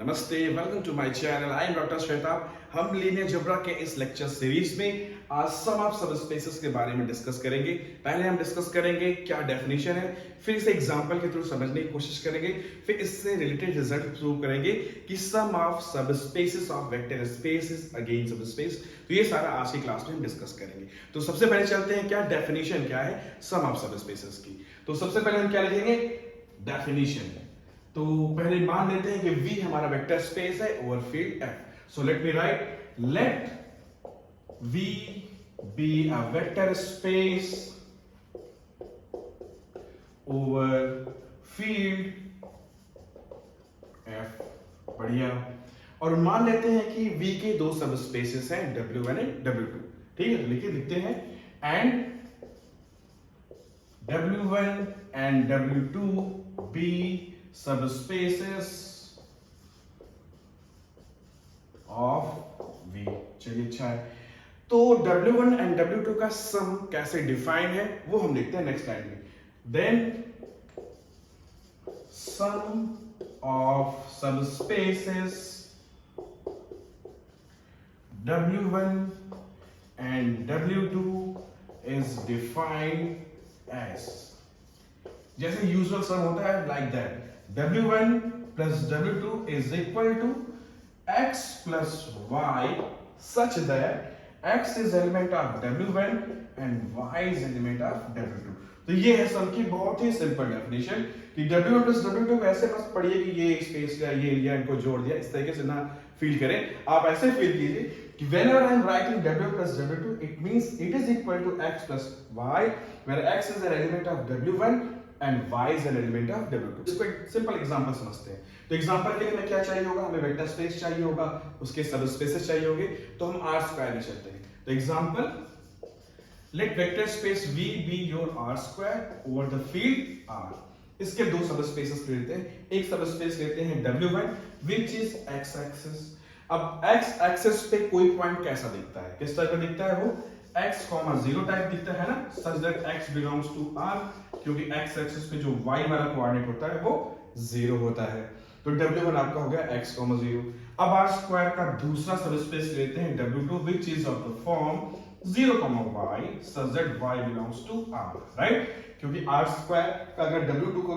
नमस्ते, welcome to my channel. I am doctor Shweta. हम linear algebra के इस लेक्चर सीरीज में आज सम ऑफ सब स्पेसेस के बारे में डिस्कस करेंगे। पहले हम डिस्कस करेंगे क्या डेफिनेशन है, फिर इसे एग्जांपल के थ्रू समझने की कोशिश करेंगे, फिर इससे रिलेटेड रिजल्ट प्रूव करेंगे कि सम ऑफ सब spaces of vector space is again सब स्पेस। तो ये सारा आज की क्लास में हम डिस्कस करेंगे। तो सबसे पहले चलते हैं क्या डेफिनेशन क्या है सम ऑफ सब स्पेसेस की। तो सबसे पहले हम क्या लिखेंगे, डेफिनेशन। तो पहले मान लेते हैं कि V हमारा वेक्टर स्पेस है over field F। So let me write, let V be a vector space over field F। बढ़िया। और मान लेते हैं कि V के दो सब स्पेसेस हैं W1 एंड W2। ठीक है, लिखिए, लिखते हैं and W1 and W2 be subspaces of V। चलिए, अच्छा है। तो W1 एंड W2 का सम कैसे डिफाइन है वो हम देखते हैं नेक्स्ट लाइन में। Then sum of subspaces W1 and W2 is defined as, जैसे यूजुअल सम होता है like that, W1 plus W2 is equal to X plus Y such that X is element of W1 and Y is element of W2। तो ये है सम की बहुत ही simple definition कि W1 plus W2 वैसे बस पढ़िए कि ये स्पेस का ये एरिया इनको जोड़ दिया, इस तरीके से ना फील करें। आप ऐसे फील कीजिए कि whenever I am writing W plus W2 it means it is equal to X plus Y where X is an element of W1 and y is an element of W2। इसको एक simple example समझते हैं। तो example के लिए हमें क्या चाहिए होगा, हमें वेक्टर स्पेस चाहिए होगा, उसके सब स्पेसेस चाहिए होंगे। तो हम R स्क्वायर में चलते हैं। तो example, let vector space V be your R square over the field R। इसके दो सब स्पेसेस लेते हैं। एक सब स्पेस लेते हैं W1 which is x axis. अब x एक्सिस पे कोई पॉइंट कैसा दिखता है, किस तरह का दिखता है वो, x, 0 टाइप दिखता है ना, such that x belongs to R, क्योंकि x एक्सिस पे जो y वाला कोऑर्डिनेट होता है वो 0 होता है। तो W1 आपका हो गया x, 0। अब R स्क्वायर का दूसरा सबस्पेस लेते हैं W2 which is of the form 0, y such that y belongs to R, right? क्योंकि R स्क्वायर का अगर W2 को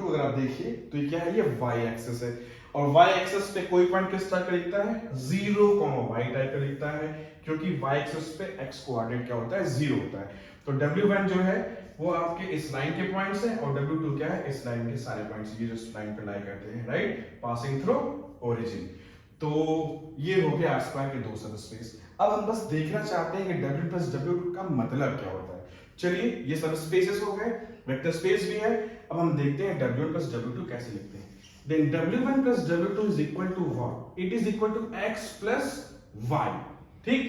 अगर आप देखिए तो ये क्या है, ये y एक्सिस है और y एक्सिस पे कोई पॉइंट किस टाइप का दिखता है, 0, y टाइप का दिखता है, क्योंकि y एक्सिस पे x कोऑर्डिनेट क्या होता है, 0 होता है। तो W1 जो है वो आपके इस लाइन के पॉइंट्स हैं और W2 क्या है, इस लाइन के सारे पॉइंट्स, ये जो इस लाइन पे लाई करते हैं, राइट, पासिंग थ्रू ओरिजिन। तो ये हो गया R स्क्वायर के दो सबस्पेस। अब हम बस देखना चाहते हैं कि W प्लस W2 का मतलब क्या होता है। चलिए, ये सबस्पेसेस हो गए, वेक्टर स्पेस भी है। अब हम देखते हैं W1 प्लस W2 कैसे लिखते हैं। Then W1 plus W2 is equal to what? It is equal to X plus Y। ठीक,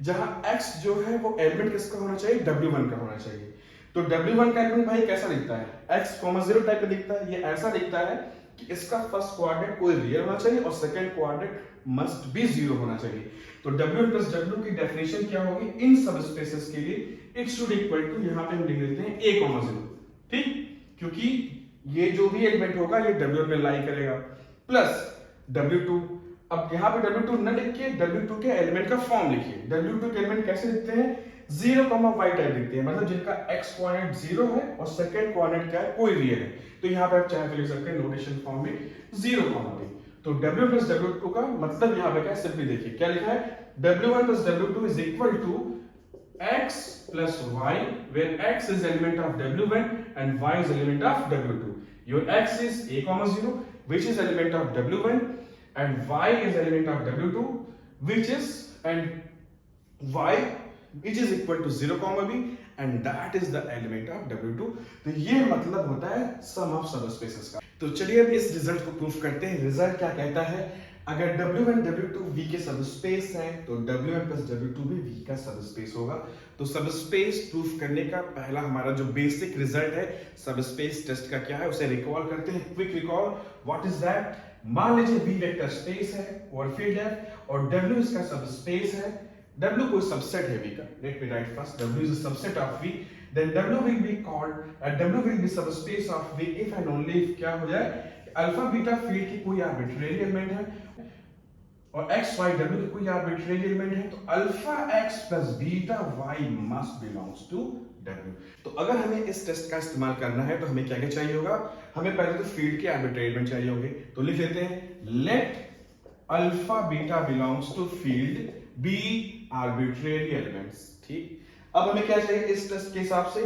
जहां X जो है वो एलिमेंट किसका होना चाहिए, W1 का होना चाहिए। तो W1 का एलिमेंट भाई कैसा दिखता है, X, 0 टाइप का दिखता है। ये ऐसा दिखता है कि इसका फर्स्ट कोऑर्डिनेट कोई रियल होना चाहिए और सेकंड कोऑर्डिनेट मस्ट बी 0 होना चाहिए। तो W1 plus W2 की डेफिनेशन क्या होगी इन सबस्पेसेस के लिए, इट शुड इक्वल टू, यहां पे हम लिख देते हैं A, 0। ठीक, क्योंकि ये जो भी एलिमेंट होगा ये W1 में लाई करेगा, प्लस W2। अब यहाँ पे W2 न लिख के W2 के एलिमेंट का फॉर्म लिखिए। W2 के एलिमेंट कैसे दिखते हैं, 0, y टाइप दिखते हैं, मतलब जिनका x कोऑर्डिनेट 0 है और सेकंड कोऑर्डिनेट क्या है, कोई रियल है। तो यहाँ पे आप चाहे तो लिख सकते हैं नोटेशन फॉर्म में 0, y। तो W प्लस W2 का मतलब यहाँ पे क्या है, सिंपली देखिए क्या लिखा है, W1 plus W2 is equal to x plus y where x is element of W1 and y is element of W2। Your x is A, 0 which is element of W1 and y is element of W2 which is equal to 0, b and that is the element of W2। तो ये मतलब होता है sum of subspaces का। तो चलिए अब इस रिजल्ट को प्रूफ करते हैं। रिजल्ट क्या कहता है, अगर W1 W2 V के सबस्पेस है तो W1 प्लस W2 भी V का सबस्पेस होगा। तो सबस्पेस प्रूफ करने का पहला हमारा जो बेसिक रिजल्ट है सबस्पेस टेस्ट का क्या है, उसे रिकॉल करते हैं। Quick recall, what is that, मान लीजिए V वेक्टर स्पेस है और फील्ड है और W इसका सबस्पेस है। W कोई सबसेट है V का, let me write first, W is a subset of V, then W will be subspace of V if and only if क्या हो जाए, अल्फा बीटा फील्ड की कोई आर्बिट्रेरी एलिमेंट है और एक्स वाई डब्ल्यू की कोई आर्बिट्रेरी एलिमेंट है, तो alpha x plus beta y must belongs to W. तो अगर हमें इस टेस्ट का इस्तेमाल करना है तो हमें क्या क्या चाहिए होगा, हमें पहले तो फील्ड के आर्बिट्रेरी एलिमेंट चाहिए होंगे, तो लिख लेते हैं let alpha beta belongs to field be arbitrary elements. ठीक, अब हमें क्या चाहिए इस टेस्ट के हिसाब से,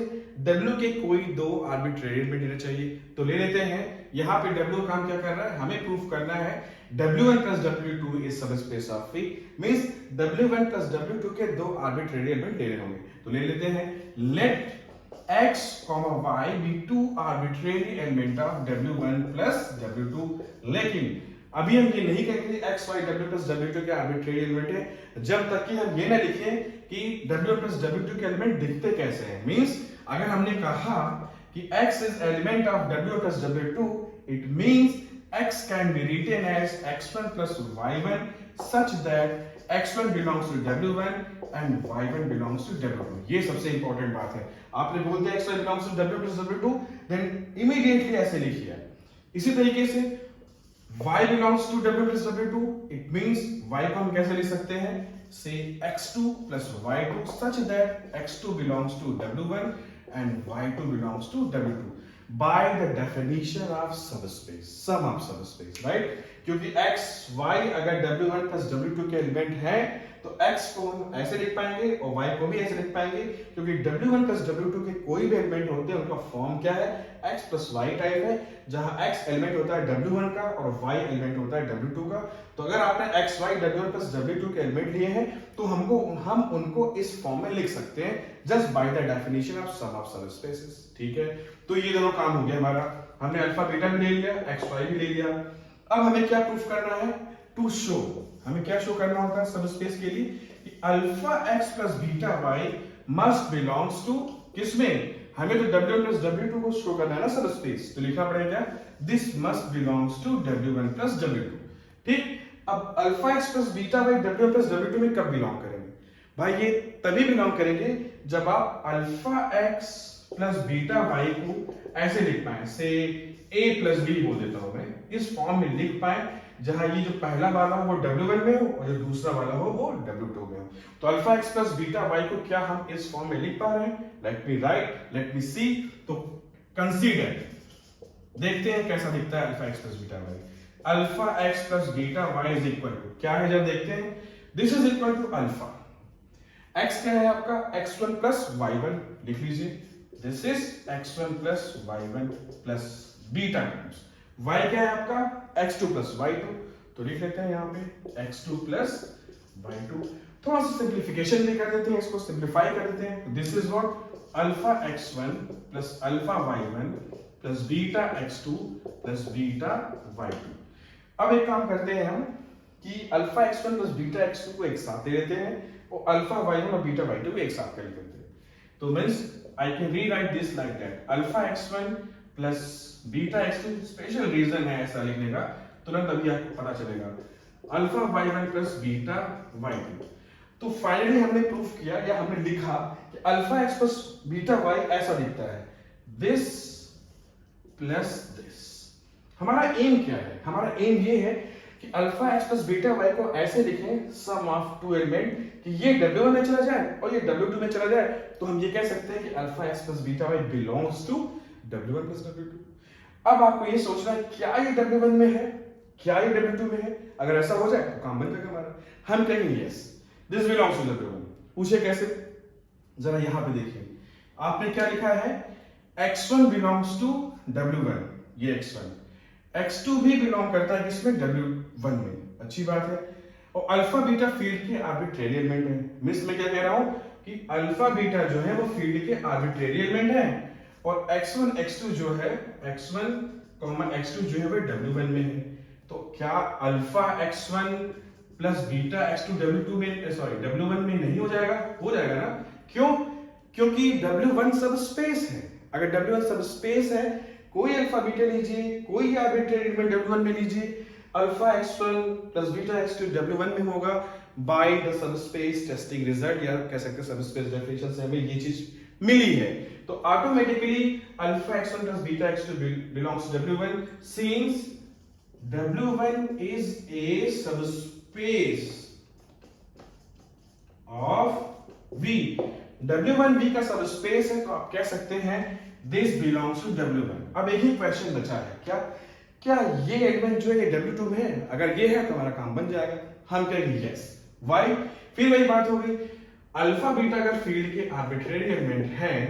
W के कोई दो आर्बिट्रेरी एलिमेंट लेने चाहिए, तो ले लेते हैं। यहां पे W का काम क्या कर रहा है, हमें प्रूफ करना है W1 plus W2 is subspace of V, means W1 plus W2 के दो आर्बिट्रेरी एलिमेंट लेने होंगे, तो ले लेते हैं late x, y be two arbitrary element of W1 plus W2। लेकिन अभी हम ये नहीं कहेंगे x, y, W plus W2 के आर्बिट्रेरी एलिमेंट है जब तक कि हम ये ना लिखें कि W plus W2 के एलिमेंट दिखते कैसे हैं। मींस अगर हमने कहा कि x is element of W plus W2, it means x can be written as x1 plus y1 such that x1 belongs to W1 and y1 belongs to W2। ये सबसे इंपॉर्टेंट बात है। आपने बोल दिया x1 belongs to W plus W2, then immediately ऐसे लिखिए। इसी तरीके से y belongs to W plus W2, it means y को हम कैसे लिख सकते हैं, say x2 plus y2 such that x2 belongs to W1 and y2 belongs to W2 by the definition of subspace, sum of subspace, right? क्योंकि x, y अगर W1 plus W2 के element हैं तो x को हम ऐसे लिख पाएंगे और y को भी ऐसे लिख पाएंगे, क्योंकि W1 plus W2 के कोई भी एलिमेंट होते हैं उनका फॉर्म क्या है, x plus y टाइप है, जहां x एलिमेंट होता है W1 का और y एलिमेंट होता है W2 का। तो अगर आपने x, y, W1 plus W2 के एलिमेंट लिए हैं तो हम उनको इस फॉर्म में लिख सकते हैं just by the definition of sum of subspaces. ठीक है, तो ये दोनों काम हो गया हमारा, हमने अल्फा बीटा भी ले लिया, एक्स वाई भी ले लिया। अब हमें क्या प्रूफ करना है, टू शो, हमें क्या शो करना होता है सबस्पेस के लिए कि alpha x plus beta y must belongs to किसमें, हमें तो W1 plus W2 को शो करना है ना सबस्पेस, तो लिखना पड़ेगा this must belongs to W1 plus W2। ठीक, अब alpha x plus beta y W1 plus W2 में कब बिलोंग करेंगे भाई, ये तभी बिलोंग करेंगे जब आप alpha x plus beta y को ऐसे लिख पाए, से a प्लस बी बोल देता हूं मैं, इस फॉर्म में लिख पाए जहां ये जो पहला वाला हो वो W1 में हो और जो दूसरा वाला हो वो W2 में हो। तो alpha x plus beta y को क्या हम इस फॉर्म में लिख पा रहे हैं, let me write, let me see. तो कंसीडर, देखते हैं कैसा दिखता है alpha x plus beta y. Alpha x plus beta y is equal to क्या है, जब देखते हैं, this is equal to alpha x क्या है आपका, x1 plus y1, लिख लीजिए this is x1 plus y1 plus beta times y क्या है आपका, x2 plus y2, तो लिख लेते हैं यहाँ पे x2 plus y2। थोड़ा सा सिंप्लीफिकेशन भी कर देते हैं, इसको सिंप्लीफाई कर देते हैं, this is what alpha x1 plus alpha y1 plus beta x2 plus beta y2। अब एक काम करते हैं हम कि alpha x1 plus beta x2 को एक साथ ले लेते हैं और अल्फा y1 और बीटा y2 को एक साथ कर लेते हैं। तो means I can rewrite this like that, alpha x1 plus beta x2, special reason है ऐसा लिखने का, तुरंत अभी आपको पता चलेगा, alpha y1 plus beta y2। तो फाइनली हमने प्रूफ किया या हमने लिखा कि alpha x plus beta y ऐसा दिखता है, दिस प्लस दिस। हमारा एम क्या है, हमारा एम ये है कि alpha x plus beta y को ऐसे लिखें सम ऑफ टू एलिमेंट कि ये W1 में चला जाए और ये W2 में चला जाए, तो हम ये कह सकते हैं कि alpha x plus beta y belongs to W1 plus W2। अब आपको ये सोचना है क्या ये W1 में है, क्या ये W2 में है, अगर ऐसा हो जाए तो काम बन जाएगा हमारा, हम कहेंगे yes this belongs to W1। पूछे कैसे, जरा यहां पे देखिए, आपने क्या लिखा है, x1 बिलोंग्स टू W1, ये x1, x2 भी बिलोंग करता है किसमें, W1 में, अच्छी बात है, और अल्फा बीटा फील्ड के आर्बिट्रेरी एलिमेंट है। मिस मैं क्या कह रहा हूं कि अल्फा बीटा जो है वो फील्ड के आर्बिट्रेरी एलिमेंट है और x1 x2 जो है, x1 x2 जो है वो W1 में है। तो क्या alpha x1 plus beta x2 W2 में, सॉरी W1 में नहीं हो जाएगा, हो जाएगा ना, क्यों, क्योंकि W1 सब स्पेस है, अगर W1 सब स्पेस है कोई अल्फा बीटा लीजिए, कोई आर्बिट्रेरी एलिमेंट W1 में लीजिए, alpha x1 plus beta x2 W1 में होगा by the subspace testing result, या कह सकते हैं सबस्पेस डेफिनेशन से हमें ये चीज मिली है। तो automatically alpha x1 plus beta x2 belongs to W1 since W1 is a subspace of V। W1 V का सबस्पेस है, तो आप कह सकते हैं दिस बिलोंग्स टू W1। अब एक ही क्वेश्चन बचा है, क्या क्या ये एलिमेंट जो है ये W2 में है? अगर ये है तो हमारा काम बन जाएगा, हम कहेंगे यस। वाई? फिर वही बात हो गई, अल्फा बीटा अगर फील्ड के आर्बिट्रेरी एलिमेंट हैं,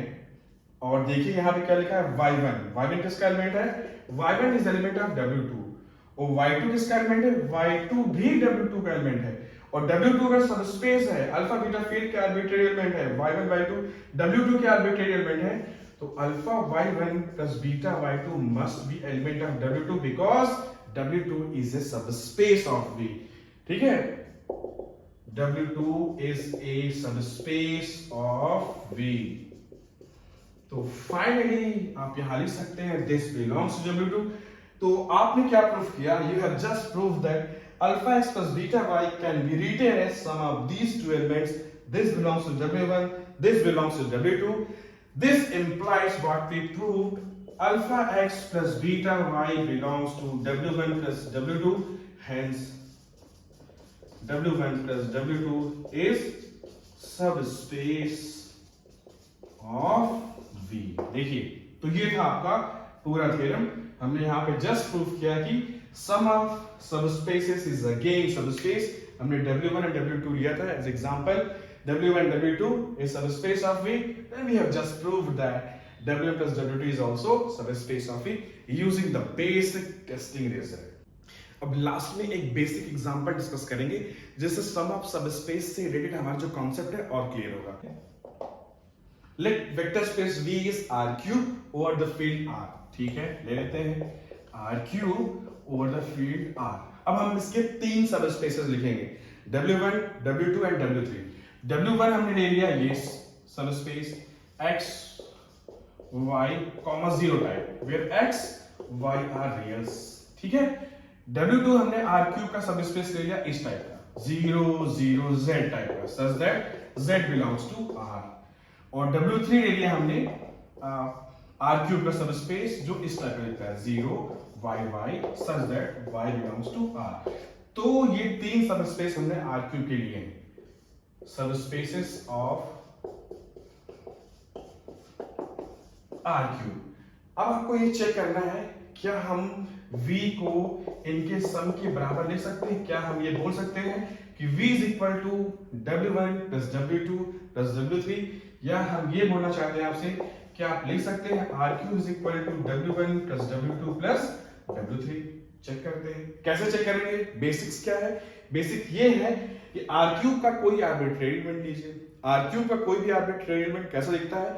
और देखिए यहाँ पे क्या लिखा है y1 किसका एलिमेंट है? y1 is element of W2, और y2 किसका एलिमेंट है? y2 भी W2 का एलिमेंट है, और W2 का सबस्पेस है, अल्फा बीटा फील्ड के आर्बिट्रेरी एलिमेंट है, y1 y2 W2 के आर्बिट्रेरी एलिमेंट है, तो alpha y1 plus beta y2 must be element of W2 because W2 is a subspace of V। ठीक है, W2 is a subspace of V। तो finally आप यहां लिख सकते हैं दिस बिलोंग्स टू W2। तो आपने क्या प्रूफ किया? You have just prove that alpha x plus beta y can be written as sum of these two elements. This belongs to W1, this belongs to W2. This implies what we proved, alpha x plus beta y belongs to W1 plus W2. Hence, W1 plus W2 is subspace of V। देखिए, तो ये था आपका पूरा theorem. हमने यहाँ पे just proof किया कि sum of subspaces is again subspace। हमने W1 and W2 लिया था as example, W1 W2 is subspace of V, then we have just proved that W1 plus W2 is also subspace of V using the basic testing result। अब last में एक basic example discuss करेंगे जिससे sum of subspace से related हमारा जो concept है और क्लियर होगा। Let vector space V is R cube over the field R। ठीक है, ले लेते हैं R cube over the field R। अब हम इसके तीन सबस्पेसेस लिखेंगे, W1, W2 and W3। W1 हमने ले लिया ये subspace X, Y, 0 type, where X, Y are reals। ठीक है, W2 हमने R क्यूब का सबस्पेस ले लिया इस टाइप का, 0, 0, Z टाइप का, such that Z belongs to R। और W3 ले लिया हमने R क्यूब का सबस्पेस जो इस टाइप का दिखता है, 0, Y, Y, such that Y belongs to R। तो ये तीन सबस्पेस हमने R क्यूब के लिए हैं, सबस्पेसेस ऑफ R क्यूब। अब आपको ये चेक करना है, क्या हम V को इनके सम के बराबर लिख सकते हैं? क्या हम ये बोल सकते हैं कि V is equal to W1 plus W2 plus W3, या हम ये बोलना चाहते हैं आपसे, क्या आप लिख सकते हैं R cube is equal to W1 plus W2 plus W3? Check करते हैं, कैसे चेक करेंगे? बेसिक्स क्या है? बेसिक ये है कि R क्यूब का कोई आर्बिट्रेरी एलिमेंट लीजिए, R क्यूब का कोई भी आर्बिट्रेरी एलिमेंट कैसा दिखता है?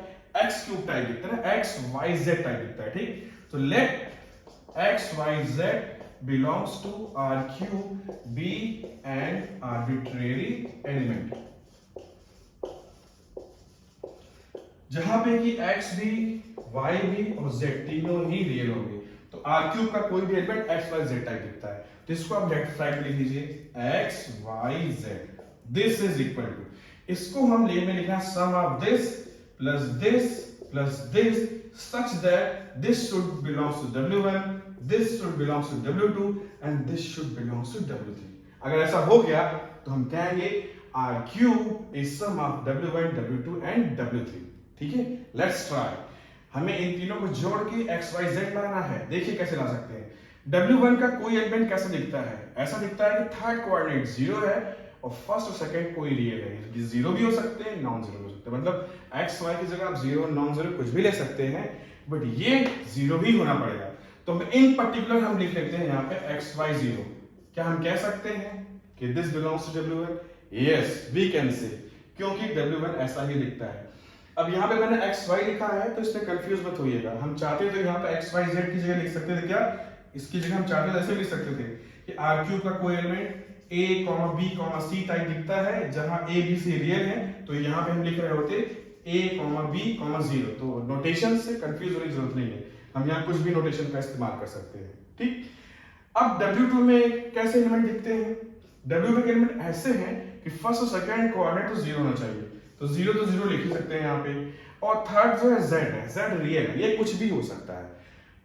X क्यूब टाइप दिखता है ना, X Y Z टाइप दिखता है। ठीक, तो late X Y Z belongs to R cube be an arbitrary element, जहां पे कि X भी, Y भी और Z तीनों ही रियल होंगे। तो R क्यूब का कोई भी element X Y Z type दिखता है, तो इसको आप लेफ्ट साइड में लिख लीजिए X Y Z। This is equal to, इसको हम ले में लिखा है sum of this plus this such that this should belongs to W1, this should belongs to W2 and this should belongs to W3। अगर ऐसा हो गया तो हम कहेंगे R cube is sum of W1, W2 and W3। ठीक है, let's try. हमें इन तीनों को जोड़ के X Y Z लाना है। देखिए कैसे ला सकते हैं। W1 का कोई एलिमेंट कैसा दिखता है? ऐसा दिखता है कि थर्ड कोऑर्डिनेट 0 है और फर्स्ट और सेकंड कोई रियल है, ये 0 भी हो सकते हैं, नॉन 0 हो सकते हैं, मतलब X Y की जगह आप 0 नॉन 0 कुछ भी ले सकते हैं, बट ये 0 भी होना पड़ेगा। तो इन पर्टिकुलर हम लिख लेते हैं यहाँ पे X Y 0। क्या हम कह सकते हैं कि this belongs to W1? Yes, we can say, क्योंकि W1 ऐसा ही दिखता है। अब यहाँ पे मैंने X Y लिखा है तो इसमें कंफ्यूज मत होइएगा। हम चाहते तो यहाँ पे X Y Z की जगह लिख सकते थे, क्या इसकी जगह हम चाहते तो ऐसे लिख सकते थे कि R क्यूब का कोई element A, B, C type दिखता है, जहां A, B, C रियल है, तो यहाँ पे हम लिख रहे होते A, B, 0। तो नोटेशन से कंफ्यूज होने की जरूरत नहीं है, हम यहाँ कुछ भी नोटेशन का इस्तेमाल कर सकते हैं। ठीक, अब W2 में कैसे एलिमेंट दिखते हैं? W2 के एलिमेंट ऐसे हैं कि फर्स्ट और सेकंड कोऑर्डिनेट तो 0 होना चाहिए, तो 0 तो 0 लिख ही सकते हैं यहाँ पे, और थर्ड जो है Z है, Z रियल है, ये कुछ भी हो सकता है।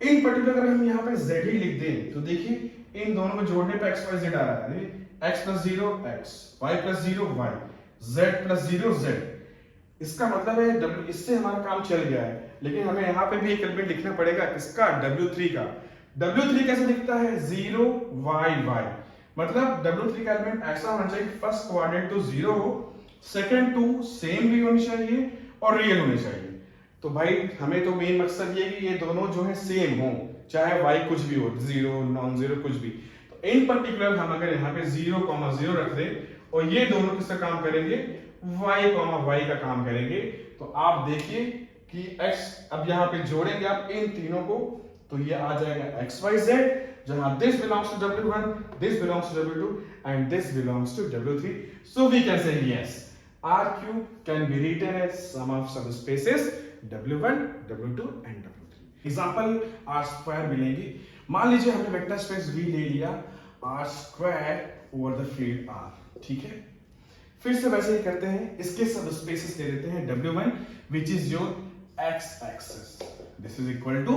इन पर्टिकुलर अगर हम यहाँ पे Z ही लिख दें तो देखिए इन दोनों को जोड़ने पे एक्स वाई जेड आ रहा है, x plus zero x, y plus zero y, z plus zero z. इसका मतलब है W, इससे हमारा काम चल गया है, लेकिन हमें यहाँ पे भी एक एलिमेंट लिखना पड़ेगा, किसका, W3 का। W3 कैसे दिखता है, 0 y y, मतलब W3 का एलिमेंट ऐसा होना चाहिए फर्स्ट कोऑर्डिनेट तो 0 हो, सेकंड टू सेम भी होनी चाहिए और रियल होने चाहिए। तो भाई हमें तो मेन मकसद ये कि ये दोनों जो है सेम हो, चाहे y कुछ भी हो, 0 नॉन 0 कुछ भी। तो इन पर्टिकुलर हम अगर यहाँ पे 0,0 रख दें और ये दोनों किसका काम करेंगे, y, y का काम करेंगे, तो आप देखिए कि x अब यहाँ पे जोड़ेंगे आप इन तीनों को, तो ये आ जाएगा x y z, जहां this belongs to W1, this belongs to W2 and this belongs to W3. So we can say yes, R cube can be written as sum of subspaces W1, W2 and W3. Example R square मिलेंगी। मान लीजिए हमने vector space V ले लिया, R square over the field R, ठीक है। फिर से वैसे ही करते हैं, इसके सब स्पेसेस ले लेते हैं W1 which is your x axis, this is equal to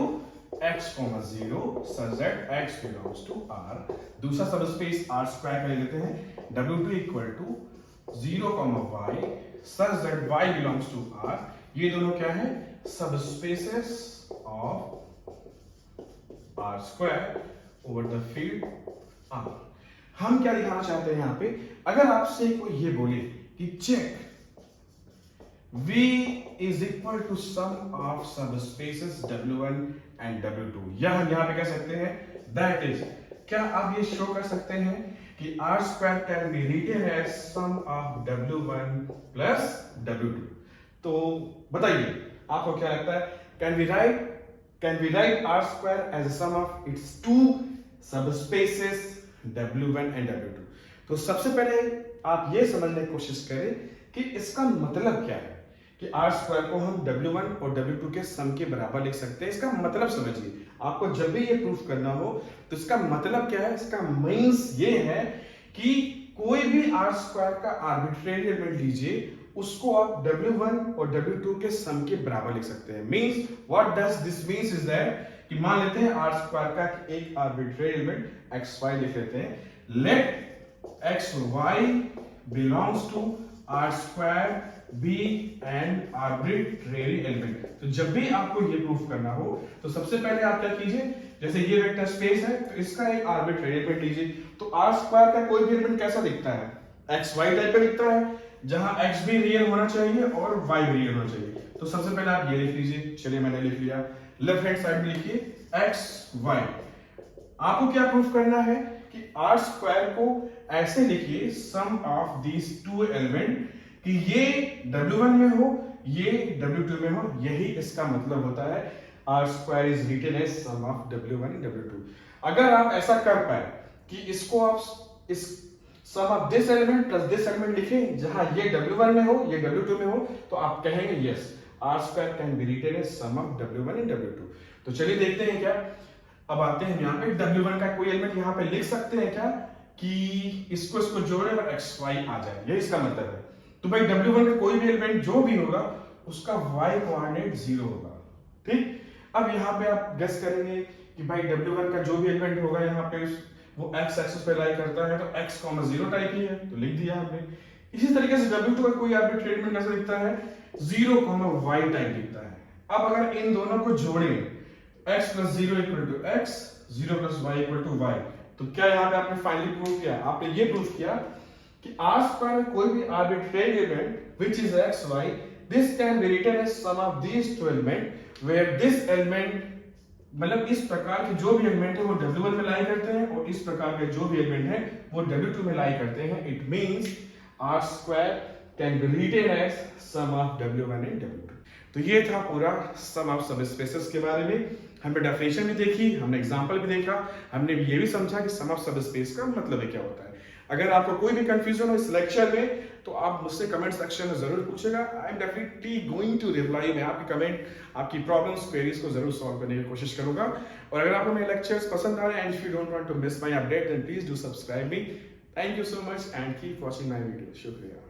x, 0 such that x belongs to R। दूसरा सब स्पेस R स्क्वायर का ले लेते हैं, W2 equal to 0, y such that y belongs to R। ये दोनों क्या है, सब spaces of R square over the field R। हम क्या दिखाना चाहते हैं यहाँ पे, अगर आपसे कोई ये बोले कि check V is equal to sum of subspaces W1 and W2, या हम यहाँ पे कह सकते हैं that is, क्या आप ये शो कर सकते हैं कि R square can be written as sum of W1 plus W2। तो बताइए आपको क्या लगता है, can we write R square as a sum of its two subspaces W1 and W2। तो सबसे पहले आप ये समझने की कोशिश करें कि इसका मतलब क्या है, कि R स्क्वायर को हम W1 और W2 के सम के बराबर लिख सकते हैं। इसका मतलब समझिए, आपको जब भी ये प्रूफ करना हो तो इसका मतलब क्या है, इसका मीन्स ये है कि कोई भी R स्क्वायर का आर्बिट्रेरी एलिमेंट लीजिए, उसको आप W1 और W2 के सम के बराबर लिख सकते हैं। Means what does this means is that कि मान लेते हैं R स्क्वायर का एक आर्बिट्रेरी एलिमेंट XY लिख लेते हैं, let XY belongs to R square be and arbitrary element. तो जब भी आपको ये प्रूफ करना हो तो सबसे पहले आप क्या कीजिए, जैसे ये वेक्टर स्पेस है तो इसका एक आर्बिट्रेरी एलिमेंट लीजिए। तो R स्क्वायर का कोई भी एलिमेंट कैसा दिखता है, XY टाइप का दिखता है, जहां X भी रियल होना चाहिए और Y भी रियल होना चाहिए। तो सबसे पहले आप ये लिख लीजिए, चलिए मैंने लिख लिया, लेफ्ट हैंड साइड में लिखिए XY। आपको क्या प्रूफ करना है कि R स्क्वायर को ऐसे लिखिए सम ऑफ दीज टू एलिमेंट, कि ये W1 में हो, ये W2 में हो, यही इसका मतलब होता है R square is written as sum of W1 and W2। अगर आप ऐसा कर पाए कि इसको आप इस sum of this element plus this element लिखें, जहां ये W1 में हो, ये W2 में हो, तो आप कहेंगे yes, R square can be written as sum of W1 and W2। तो चलिए देखते हैं क्या। अब आते हैं यहाँ पे, W1 का कोई एलिमेंट यहाँ पे लिख सकते हैं क्या कि इसको जोड़े और XY आ जाए, यही इसका मतलब है। तो भाई W1 का कोई भी एलिमेंट जो भी होगा उसका y कोऑर्डिनेट 0 होगा, ठीक। अब यहाँ पे आप गेस करेंगे कि भाई W1 का जो भी एलिमेंट होगा यहाँ पे वो x एक्सिस पे लाई करता है, तो x, 0 टाइप ही है, तो लिख दिया हमने। इसी तरीके से W2 का कोई आर्बिट्रेरी एलिमेंट कैसे दिखता है, 0, y टाइप दिखता है। अब अगर इन दोनों को जोड़ें, x plus 0 equal to x, 0 plus y equal to y, तो क्या यहाँ पे आपने फाइनली प्रूव किया, आपने ये प्रूव किया कि R स्क्वायर में कोई भी arbitrary element which is XY, this can be written as sum of these two element where this element, मतलब इस प्रकार के जो भी एलिमेंट है वो W1 में लाई करते हैं और इस प्रकार के जो भी एलिमेंट है वो W2 में लाई करते हैं। It means R square can be written as sum of W1 and W2। तो ये था पूरा सम ऑफ सबस्पेसेस के बारे में। हमने डेफिनेशन भी देखी, हमने एग्जांपल भी देखा, हमने ये भी समझा कि सम ऑफ सबस्पेस का मतलब है क्या होता है। अगर आपको कोई भी कंफ्यूजन हो इस लेक्चर में तो आप मुझसे कमेंट सेक्शन में जरूर पूछेगा। I am definitely going to reply. मैं आपकी कमेंट, आपकी प्रॉब्लम्स, क्वेरीज को जरूर सॉल्व करने की कोशिश करूंगा। और अगर आपको मेरे लेक्चर्स पसंद आ रहे हैं and if you don't want to miss my update then please do subscribe me. Thank you so much and keep watching my video. शुक्रिया।